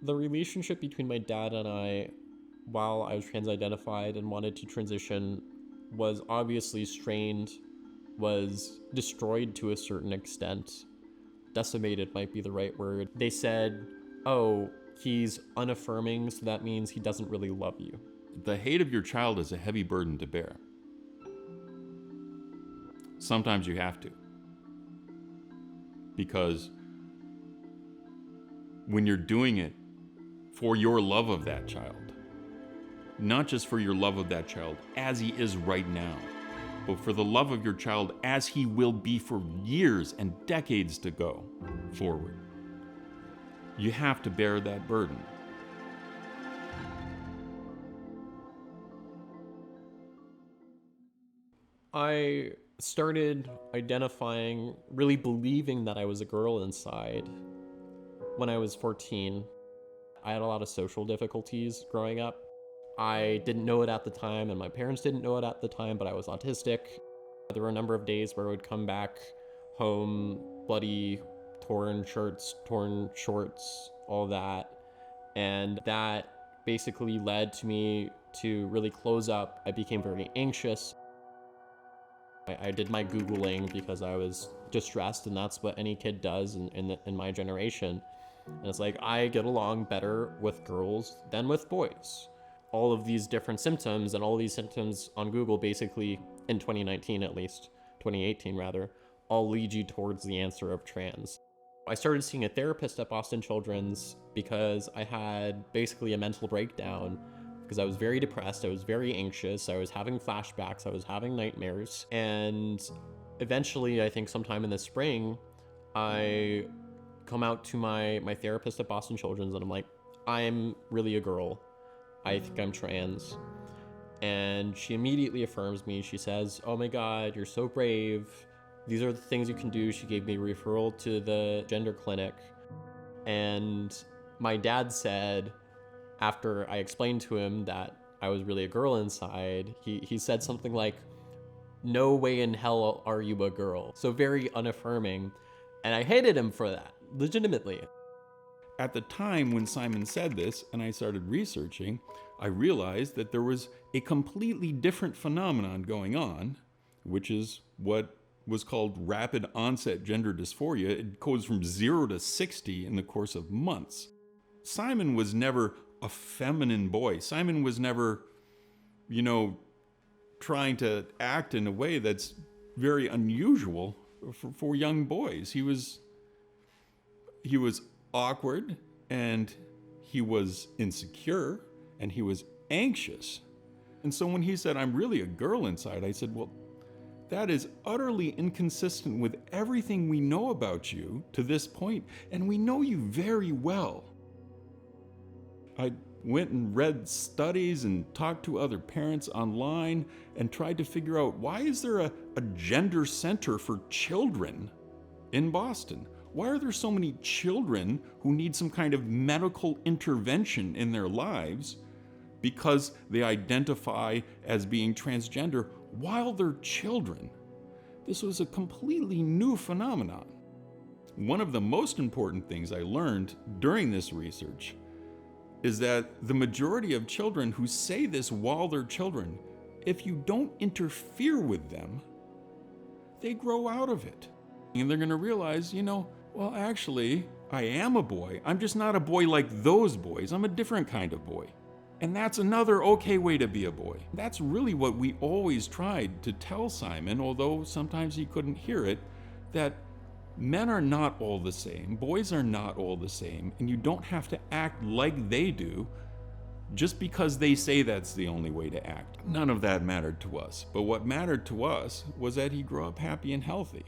The relationship between my dad and I, while I was trans-identified and wanted to transition, was obviously strained, was destroyed to a certain extent. Decimated might be the right word. They said, oh, he's unaffirming, so that means he doesn't really love you. The hate of your child is a heavy burden to bear. Sometimes you have to. Because when you're doing it for your love of that child, not just for your love of that child as he is right now, but for the love of your child as he will be for years and decades to go forward, you have to bear that burden. I started identifying, really believing that I was a girl inside when I was 14. I had a lot of social difficulties growing up. I didn't know it at the time, and my parents didn't know it at the time, but I was autistic. There were a number of days where I would come back home bloody, torn shirts, torn shorts, all that. And that basically led to me to really close up. I became very anxious. I did my Googling because I was distressed, and that's what any kid does in my generation. And it's like, I get along better with girls than with boys. All of these different symptoms, and all these symptoms on Google basically, in 2019 at least, 2018 rather, all lead you towards the answer of trans. I started seeing a therapist at Boston Children's because I had basically a mental breakdown because I was very depressed, I was very anxious, I was having flashbacks, I was having nightmares. And eventually, I think sometime in the spring, I come out to my therapist at Boston Children's and I'm like, I'm really a girl. I think I'm trans. And she immediately affirms me. She says, oh my God, you're so brave. These are the things you can do. She gave me a referral to the gender clinic. And my dad said, after I explained to him that I was really a girl inside, he said something like, no way in hell are you a girl. So very unaffirming. And I hated him for that, legitimately. At the time when Simon said this and I started researching, I realized that there was a completely different phenomenon going on, which is what was called rapid onset gender dysphoria. It goes from 0 to 60 in the course of months. Simon was never a feminine boy. Simon was never, trying to act in a way that's very unusual for young boys. He was awkward, and he was insecure, and he was anxious. And so when he said, I'm really a girl inside, I said, well, that is utterly inconsistent with everything we know about you to this point, and we know you very well. I went and read studies and talked to other parents online and tried to figure out, why is there a gender center for children in Boston? Why are there so many children who need some kind of medical intervention in their lives because they identify as being transgender while they're children? This was a completely new phenomenon. One of the most important things I learned during this research is that the majority of children who say this while they're children, if you don't interfere with them, they grow out of it. And they're going to realize, well, actually, I am a boy. I'm just not a boy like those boys. I'm a different kind of boy. And that's another okay way to be a boy. That's really what we always tried to tell Simon, although sometimes he couldn't hear it, that men are not all the same, boys are not all the same, and you don't have to act like they do just because they say that's the only way to act. None of that mattered to us. But what mattered to us was that he grew up happy and healthy.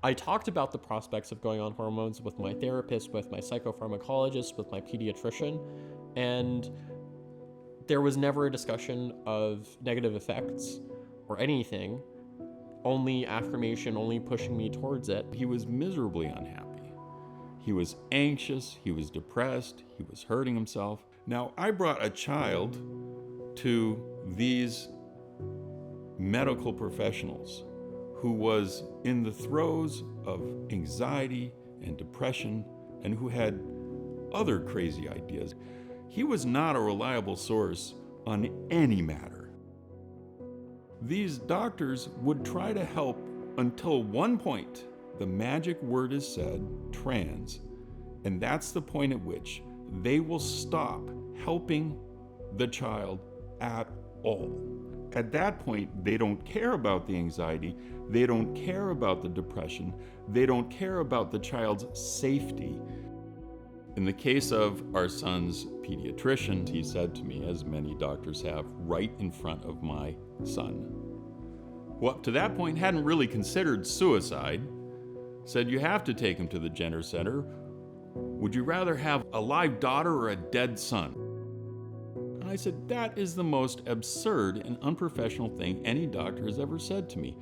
I talked about the prospects of going on hormones with my therapist, with my psychopharmacologist, with my pediatrician, and there was never a discussion of negative effects or anything, only affirmation, only pushing me towards it. He was miserably unhappy. He was anxious, he was depressed, he was hurting himself. Now, I brought a child to these medical professionals who was in the throes of anxiety and depression and who had other crazy ideas. He was not a reliable source on any matter. These doctors would try to help until one point the magic word is said, trans, and that's the point at which they will stop helping the child at all. At that point, they don't care about the anxiety, they don't care about the depression, they don't care about the child's safety. In the case of our son's pediatrician, he said to me, as many doctors have, right in front of my son, who up to that point hadn't really considered suicide, said, "You have to take him to the gender center. Would you rather have a live daughter or a dead son?" And I said, that is the most absurd and unprofessional thing any doctor has ever said to me.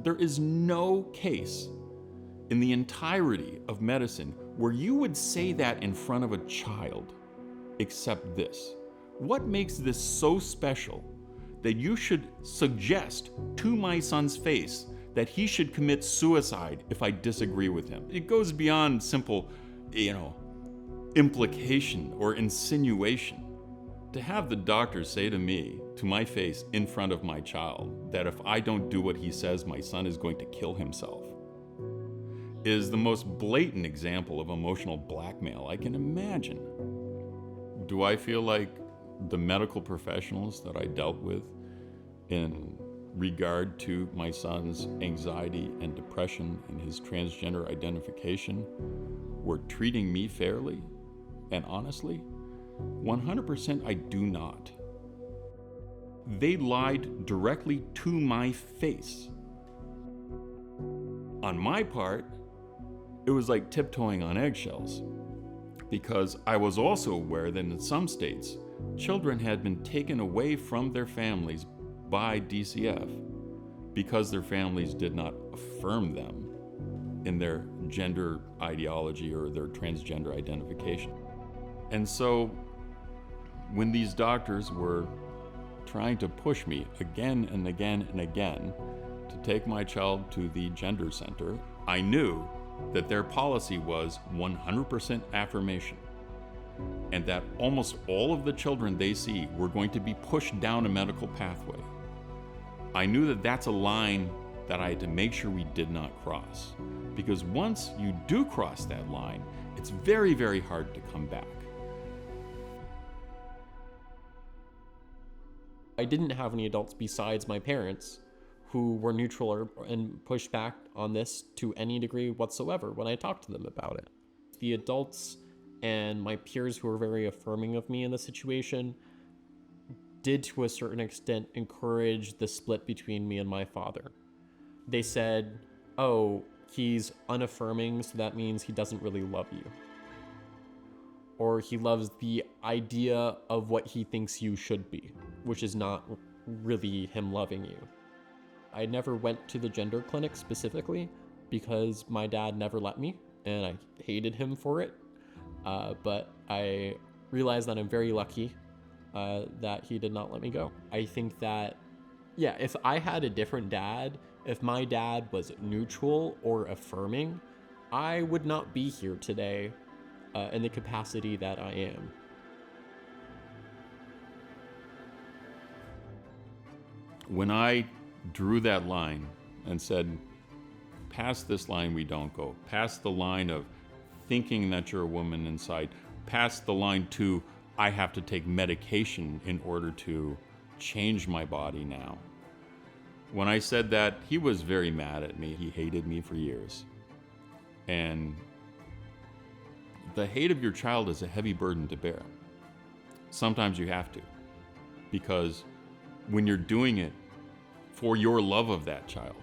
There is no case in the entirety of medicine where you would say that in front of a child, except this. What makes this so special that you should suggest to my son's face that he should commit suicide if I disagree with him? It goes beyond simple, implication or insinuation. To have the doctor say to me, to my face, in front of my child, that if I don't do what he says, my son is going to kill himself, is the most blatant example of emotional blackmail I can imagine. Do I feel like the medical professionals that I dealt with in regard to my son's anxiety and depression and his transgender identification were treating me fairly and honestly? 100% I do not. They lied directly to my face. On my part, it was like tiptoeing on eggshells, because I was also aware that in some states, children had been taken away from their families by DCF because their families did not affirm them in their gender ideology or their transgender identification. And so when these doctors were trying to push me again and again and again to take my child to the gender center, I knew that their policy was 100% affirmation, and that almost all of the children they see were going to be pushed down a medical pathway. I knew that that's a line that I had to make sure we did not cross, because once you do cross that line, it's very, very hard to come back. I didn't have any adults besides my parents who were neutral and pushed back on this to any degree whatsoever when I talked to them about it. The adults and my peers who were very affirming of me in the situation did, to a certain extent, encourage the split between me and my father. They said, "Oh, he's unaffirming, so that means he doesn't really love you. Or he loves the idea of what he thinks you should be, which is not really him loving you." I never went to the gender clinic specifically because my dad never let me, and I hated him for it. But I realized that I'm very lucky that he did not let me go. I think that, if I had a different dad, if my dad was neutral or affirming, I would not be here today in the capacity that I am. When I drew that line and said, past this line we don't go, past the line of thinking that you're a woman inside, past the line to I have to take medication in order to change my body now. When I said that, he was very mad at me. He hated me for years. And the hate of your child is a heavy burden to bear. Sometimes you have to, because when you're doing it for your love of that child,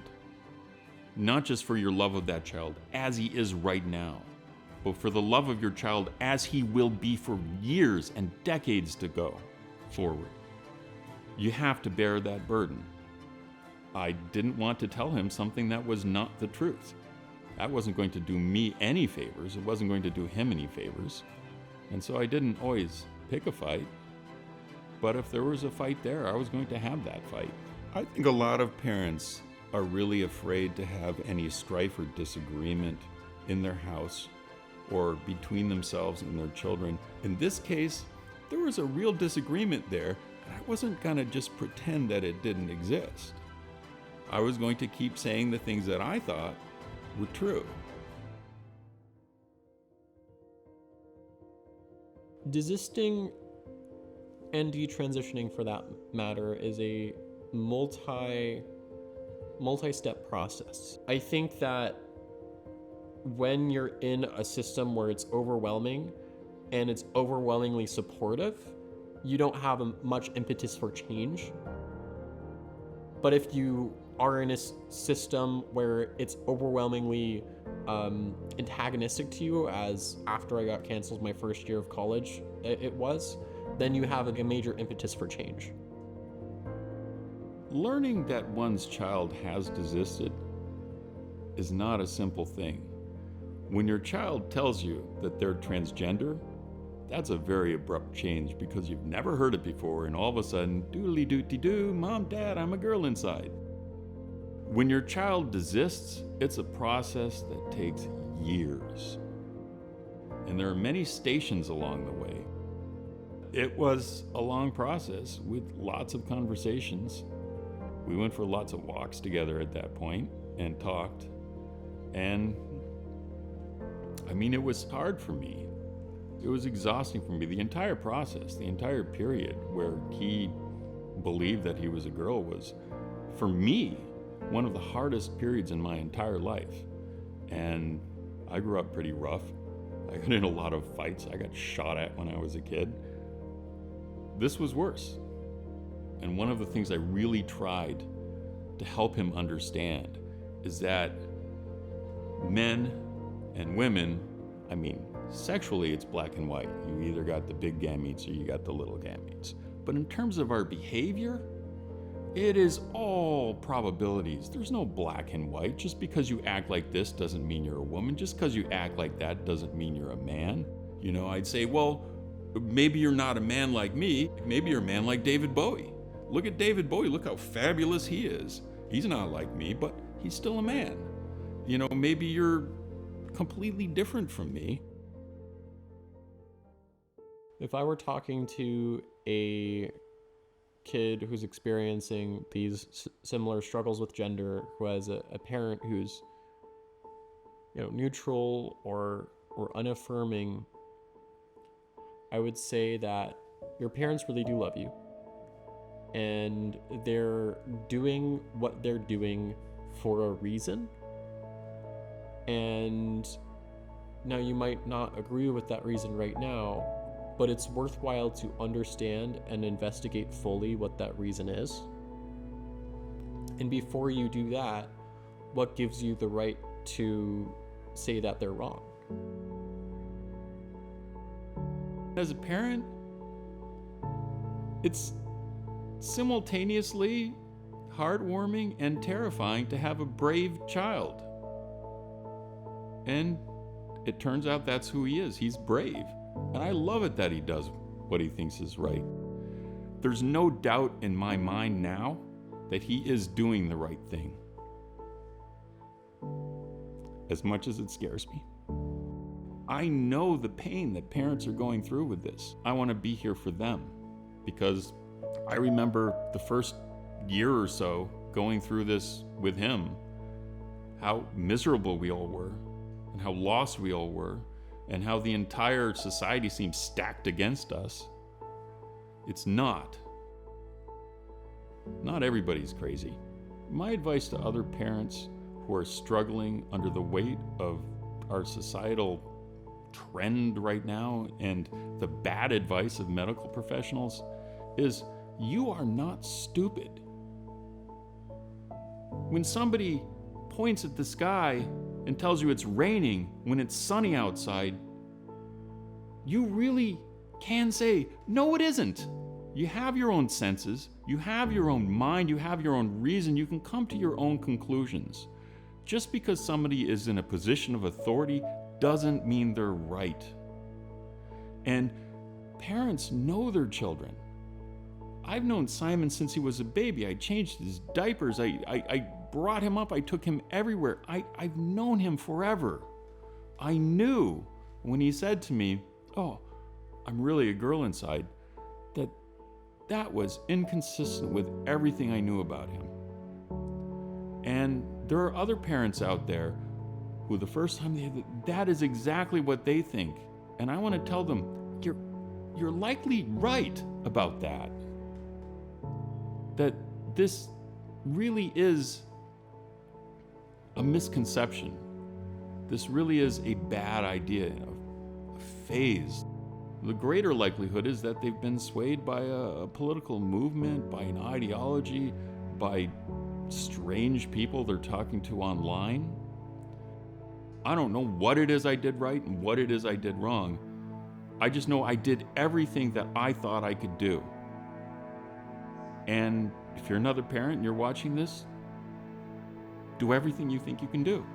not just for your love of that child as he is right now, but for the love of your child as he will be for years and decades to go forward, you have to bear that burden. I didn't want to tell him something that was not the truth. That wasn't going to do me any favors. It wasn't going to do him any favors. And so I didn't always pick a fight. But if there was a fight there, I was going to have that fight. I think a lot of parents are really afraid to have any strife or disagreement in their house or between themselves and their children. In this case, there was a real disagreement there, and I wasn't gonna just pretend that it didn't exist. I was going to keep saying the things that I thought were true. Desisting and detransitioning, for that matter, is a multi-step process. I think that when you're in a system where it's overwhelming and it's overwhelmingly supportive, you don't have much impetus for change. But if you are in a system where it's overwhelmingly antagonistic to you, as after I got canceled my first year of college it was, then you have a major impetus for change. Learning that one's child has desisted is not a simple thing. When your child tells you that they're transgender, that's a very abrupt change because you've never heard it before, and all of a sudden, doodly-doo-dee-doo, Mom, Dad, I'm a girl inside. When your child desists, it's a process that takes years. And there are many stations along the way. It was a long process with lots of conversations. We went for lots of walks together at that point and talked. And I mean, it was hard for me. It was exhausting for me. The entire process, the entire period where he believed that he was a girl was, for me, one of the hardest periods in my entire life. And I grew up pretty rough. I got in a lot of fights. I got shot at when I was a kid. This was worse. And one of the things I really tried to help him understand is that men and women, I mean, sexually it's black and white. You either got the big gametes or you got the little gametes. But in terms of our behavior, it is all probabilities. There's no black and white. Just because you act like this doesn't mean you're a woman. Just because you act like that doesn't mean you're a man. You know, I'd say, well, maybe you're not a man like me. Maybe you're a man like David Bowie. Look at David Bowie. Look how fabulous he is. He's not like me, but he's still a man. You know, maybe you're completely different from me. If I were talking to a kid who's experiencing these similar struggles with gender, who has a parent who's, you know, neutral or unaffirming, I would say that your parents really do love you, and they're doing what they're doing for a reason. And now you might not agree with that reason right now, but it's worthwhile to understand and investigate fully what that reason is. And before you do that, what gives you the right to say that they're wrong? As a parent, it's simultaneously heartwarming and terrifying to have a brave child. And it turns out that's who he is. He's brave. And I love it that he does what he thinks is right. There's no doubt in my mind now that he is doing the right thing. As much as it scares me. I know the pain that parents are going through with this. I want to be here for them because I remember the first year or so going through this with him, how miserable we all were and how lost we all were and how the entire society seems stacked against us. It's not. Not everybody's crazy. My advice to other parents who are struggling under the weight of our societal trend right now and the bad advice of medical professionals is you are not stupid. When somebody points at the sky and tells you it's raining when it's sunny outside, you really can say, no, it isn't. You have your own senses, you have your own mind, you have your own reason, you can come to your own conclusions. Just because somebody is in a position of authority doesn't mean they're right. And parents know their children. I've known Simon since he was a baby. I changed his diapers. I brought him up. I took him everywhere. I've known him forever. I knew When he said to me, "Oh, I'm really a girl inside," that was inconsistent with everything I knew about him. And there are other parents out there who the first time that is exactly what they think. And I want to tell them, you're likely right about that. That this really is a misconception. This really is a bad idea, a phase. The greater likelihood is that they've been swayed by a political movement, by an ideology, by strange people they're talking to online. I don't know what it is I did right and what it is I did wrong. I just know I did everything that I thought I could do. And if you're another parent and you're watching this, do everything you think you can do.